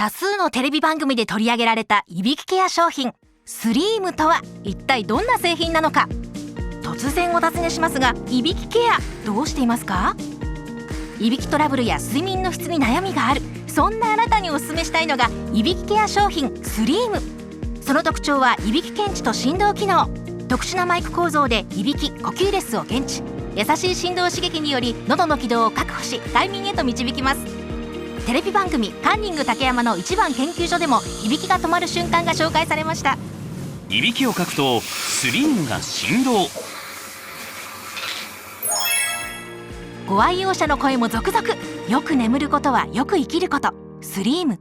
多数のテレビ番組で取り上げられたいびきケア商品スリームとは一体どんな製品なのか。突然お尋ねしますが、いびきケアどうしていますか？いびきトラブルや睡眠の質に悩みがある、そんなあなたにお勧めしたいのがいびきケア商品スリーム。その特徴はいびき検知と振動機能。特殊なマイク構造でいびき・呼吸レスを検知。優しい振動刺激により喉の軌道を確保し快眠へと導きます。テレビ番組カンニング竹山の一番研究所でもいびきが止まる瞬間が紹介されました。いびきをかくとスリームが振動。ご愛用者の声も続々。よく眠ることはよく生きること。スリーム。